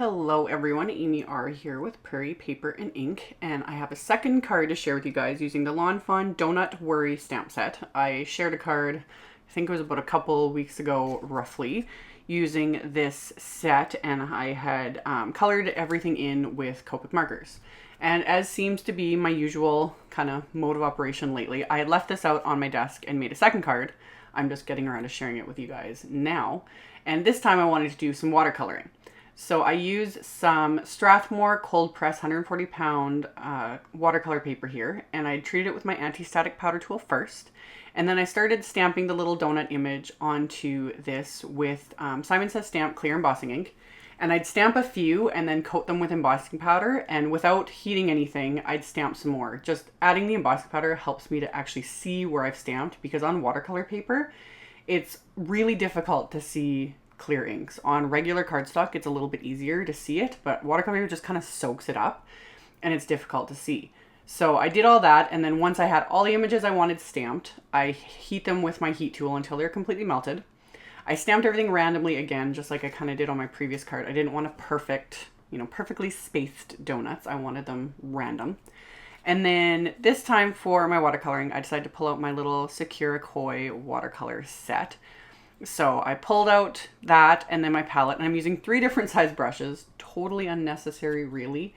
Hello everyone, AmyR here with Prairie Paper and Ink, and I have a second card to share with you guys using the Lawn Fawn Donut Worry stamp set. I shared a card, I think it was about a couple weeks ago roughly, using this set, and I had colored everything in with Copic markers. And as seems to be my usual kind of mode of operation lately, I had left this out on my desk and made a second card. I'm just getting around to sharing it with you guys now. And this time I wanted to do some watercoloring. So I use some Strathmore cold press 140 pound watercolor paper here, and I treated it with my anti-static powder tool first. And then I started stamping the little donut image onto this with Simon Says Stamp clear embossing ink. And I'd stamp a few and then coat them with embossing powder, and without heating anything, I'd stamp some more. Just adding the embossing powder helps me to actually see where I've stamped, because on watercolor paper, it's really difficult to see clear inks. On regular cardstock, it's a little bit easier to see it, but watercolor paper just kind of soaks it up and it's difficult to see. So I did all that, and then once I had all the images I wanted stamped, I heat them with my heat tool until they're completely melted. I stamped everything randomly again, just like I kind of did on my previous card. I didn't want a perfect, perfectly spaced donuts. I wanted them random. And then this time for my watercoloring, I decided to pull out my little Sakura Koi watercolor set. So I pulled out that and then my palette, and I'm using 3 different size brushes. Totally unnecessary, really.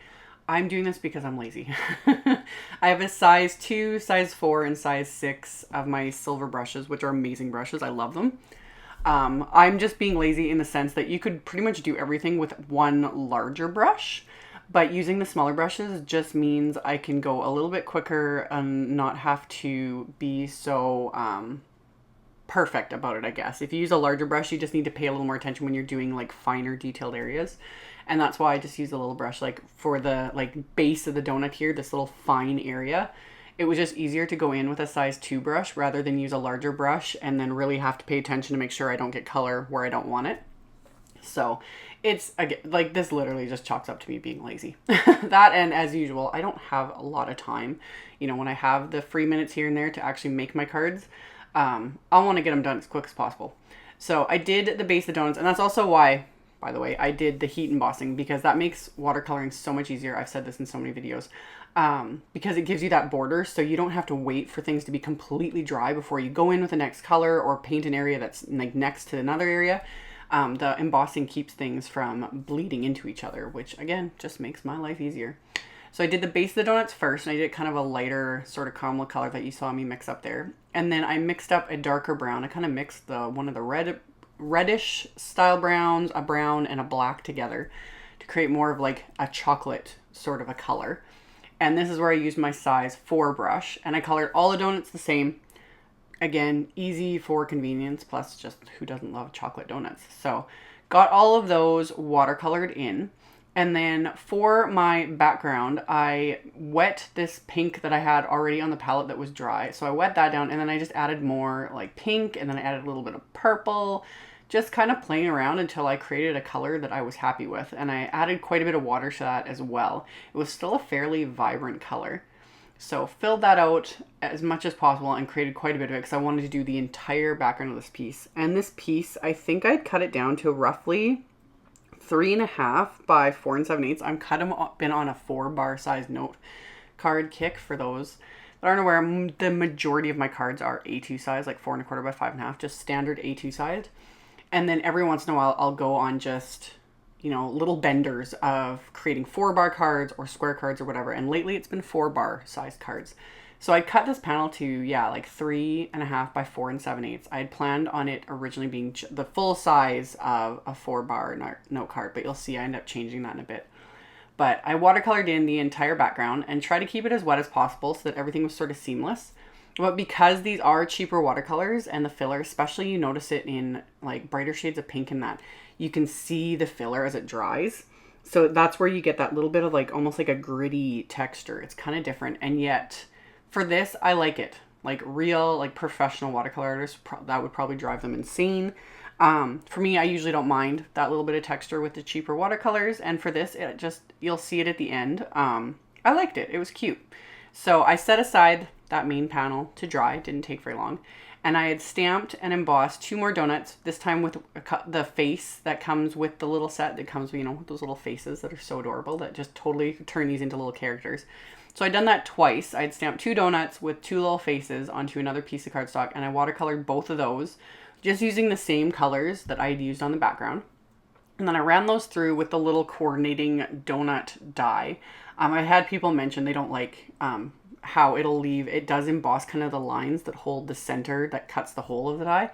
I'm doing this because I'm lazy. I have a size 2, size 4, and size 6 of my silver brushes, which are amazing brushes. I love them. I'm just being lazy in the sense that you could pretty much do everything with one larger brush, but using the smaller brushes just means I can go a little bit quicker and not have to be so perfect about it, I guess. If you use a larger brush, you just need to pay a little more attention when you're doing like finer detailed areas. And that's why I just use a little brush like for the base of the donut here, this little fine area. It was just easier to go in with a size 2 brush rather than use a larger brush and then really have to pay attention to make sure I don't get color where I don't want it. So it's like, this literally just chalks up to me being lazy. That, and as usual, I don't have a lot of time. When I have the free minutes here and there to actually make my cards, I want to get them done as quick as possible. So I did the base of the donuts, and that's also why, by the way, I did the heat embossing, because that makes watercoloring so much easier. I've said this in so many videos, because it gives you that border, so you don't have to wait for things to be completely dry before you go in with the next color or paint an area that's like next to another area. The embossing keeps things from bleeding into each other, which again, just makes my life easier. So I did the base of the donuts first, and I did kind of a lighter sort of caramel color that you saw me mix up there. And then I mixed up a darker brown. I kind of mixed one of the reddish style browns, a brown and a black together to create more of like a chocolate sort of a color. And this is where I used my size 4 brush, and I colored all the donuts the same. Again, easy for convenience, plus just who doesn't love chocolate donuts? So got all of those watercolored in. And then for my background, I wet this pink that I had already on the palette that was dry. So I wet that down, and then I just added more like pink, and then I added a little bit of purple, just kind of playing around until I created a color that I was happy with. And I added quite a bit of water to that as well. It was still a fairly vibrant color. So filled that out as much as possible and created quite a bit of it, because I wanted to do the entire background of this piece. And this piece, I think I'd cut it down to roughly 3.5 by 4 7/8. I've been on a 4-bar size note card kick. For those that aren't aware, the majority of my cards are A2 size, like 4.25 by 5.5, just standard A2 size. And then every once in a while, I'll go on just, little benders of creating 4-bar cards or square cards or whatever. And lately it's been 4-bar size cards. So I cut this panel to, like 3.5 by 4 7/8. I had planned on it originally being the full size of a 4-bar note card, but you'll see I end up changing that in a bit. But I watercolored in the entire background and tried to keep it as wet as possible so that everything was sort of seamless. But because these are cheaper watercolors, and the filler, especially you notice it in like brighter shades of pink and that, you can see the filler as it dries. So that's where you get that little bit of like almost like a gritty texture. It's kind of different, and yet for this, I like it. Like real, like professional watercolor artists, that would probably drive them insane. For me, I usually don't mind that little bit of texture with the cheaper watercolors. And for this, it just, you'll see it at the end. I liked it. It was cute. So I set aside that main panel to dry. It didn't take very long. And I had stamped and embossed 2 more donuts, this time with the face that comes with the little set that comes, with those little faces that are so adorable that just totally turn these into little characters. So I'd done that twice. I'd stamped 2 donuts with 2 little faces onto another piece of cardstock, and I watercolored both of those just using the same colors that I had used on the background. And then I ran those through with the little coordinating donut die. I had people mention they don't like how it does emboss kind of the lines that hold the center that cuts the hole of the die.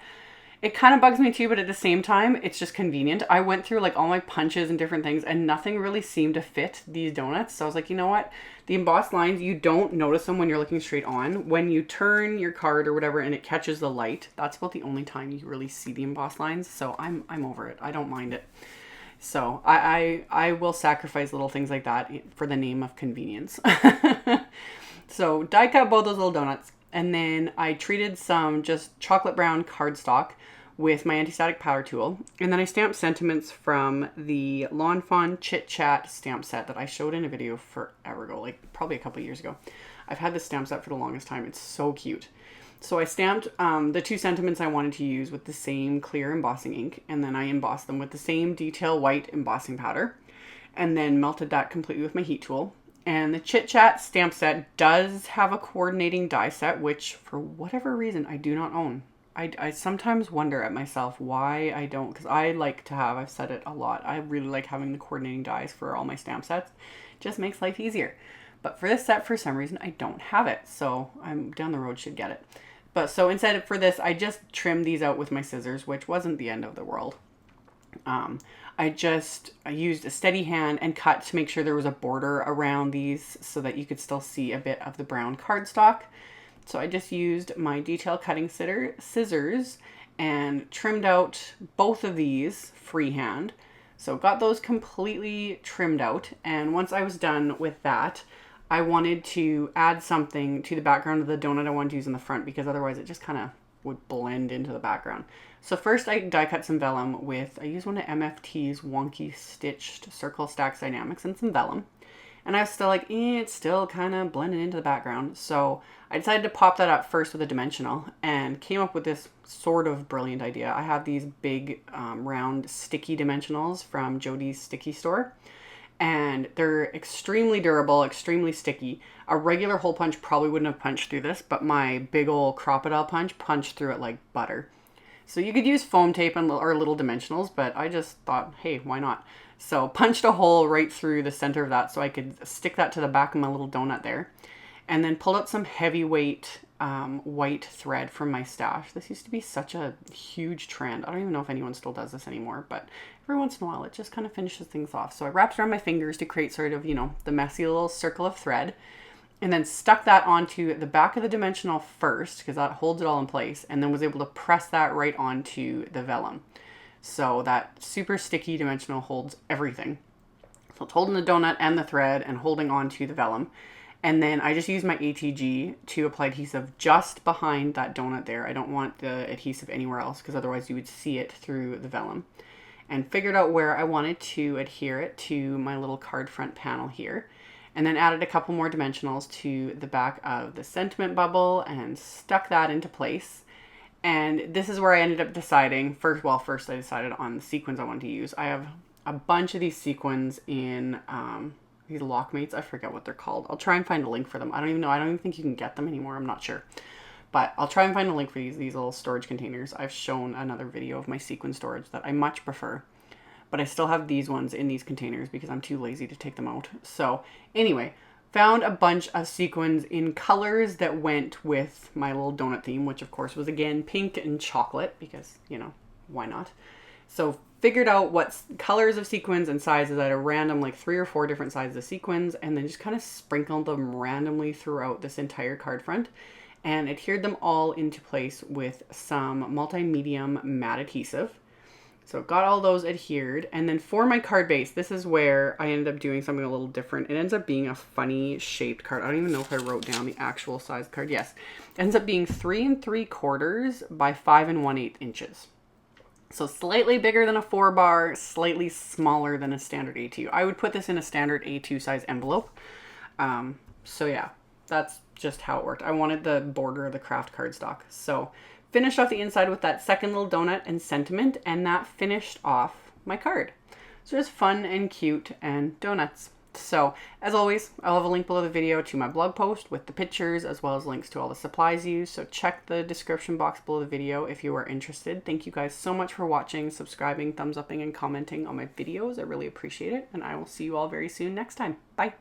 It kind of bugs me too, but at the same time, it's just convenient. I went through like all my punches and different things and nothing really seemed to fit these donuts. So I was like, you know what? The embossed lines, you don't notice them when you're looking straight on. When you turn your card or whatever and it catches the light, that's about the only time you really see the embossed lines. So I'm over it. I don't mind it. So I will sacrifice little things like that for the name of convenience. So die cut both those little donuts. And then I treated some just chocolate brown cardstock with my anti-static powder tool. And then I stamped sentiments from the Fawn chitchat stamp set that I showed in a video forever ago, like probably a couple years ago. I've had this stamp set for the longest time. It's so cute. So I stamped the 2 sentiments I wanted to use with the same clear embossing ink. And then I embossed them with the same detail white embossing powder. And then melted that completely with my heat tool. And the Chit Chat stamp set does have a coordinating die set, which for whatever reason I do not own. I sometimes wonder at myself why I don't, because I like to have, I've said it a lot, I really like having the coordinating dies for all my stamp sets. It just makes life easier. But for this set, for some reason, I don't have it. So I'm down the road should get it. But so instead for this, I just trimmed these out with my scissors, which wasn't the end of the world. I used a steady hand and cut to make sure there was a border around these so that you could still see a bit of the brown cardstock. So I just used my detail cutting scissors and trimmed out both of these freehand. So got those completely trimmed out. And once I was done with that, I wanted to add something to the background of the donut I wanted to use in the front because otherwise it just kind of would blend into the background. So first I die cut some vellum I used one of MFT's wonky stitched circle stacks dynamics and some vellum. And I was still like, it's still kind of blending into the background. So I decided to pop that up first with a dimensional and came up with this sort of brilliant idea. I have these big round sticky dimensionals from Jody's Sticky Store. And they're extremely durable, extremely sticky. A regular hole punch probably wouldn't have punched through this, but my big old crocodile punch punched through it like butter. So you could use foam tape or little dimensionals, but I just thought, hey, why not? So punched a hole right through the center of that so I could stick that to the back of my little donut there. And then pulled out some heavyweight white thread from my stash. This used to be such a huge trend. I don't even know if anyone still does this anymore, but every once in a while it just kind of finishes things off. So I wrapped around my fingers to create sort of, the messy little circle of thread. And then stuck that onto the back of the dimensional first because that holds it all in place, and then was able to press that right onto the vellum. So that super sticky dimensional holds everything. So it's holding the donut and the thread and holding onto the vellum. And then I just used my ATG to apply adhesive just behind that donut there. I don't want the adhesive anywhere else because otherwise you would see it through the vellum. And figured out where I wanted to adhere it to my little card front panel here. And then added a couple more dimensionals to the back of the sentiment bubble and stuck that into place. And this is where I ended up deciding, first I decided on the sequins I wanted to use. I have a bunch of these sequins in these Lockmates. I forget what they're called. I'll try and find a link for them. I don't even know. I don't even think you can get them anymore. I'm not sure. But I'll try and find a link for these little storage containers. I've shown another video of my sequin storage that I much prefer. But I still have these ones in these containers because I'm too lazy to take them out. So anyway, found a bunch of sequins in colors that went with my little donut theme, which of course was again pink and chocolate because, why not? So figured out what colors of sequins and sizes at a random, like 3 or 4 different sizes of sequins, and then just kind of sprinkled them randomly throughout this entire card front and adhered them all into place with some multi-medium matte adhesive. So got all those adhered. And then for my card base, this is where I ended up doing something a little different. It ends up being a funny shaped card. I don't even know if I wrote down the actual size card. Yes. It ends up being 3 3/4 by 5 1/8 inches. So slightly bigger than a 4-bar, slightly smaller than a standard A2. I would put this in a standard A2 size envelope. So yeah, that's just how it worked. I wanted the border of the craft cardstock. So finished off the inside with that second little donut and sentiment, and that finished off my card. So just fun and cute and donuts. So as always, I'll have a link below the video to my blog post with the pictures as well as links to all the supplies used. So check the description box below the video if you are interested. Thank you guys so much for watching, subscribing, thumbs upping, and commenting on my videos. I really appreciate it. And I will see you all very soon next time. Bye.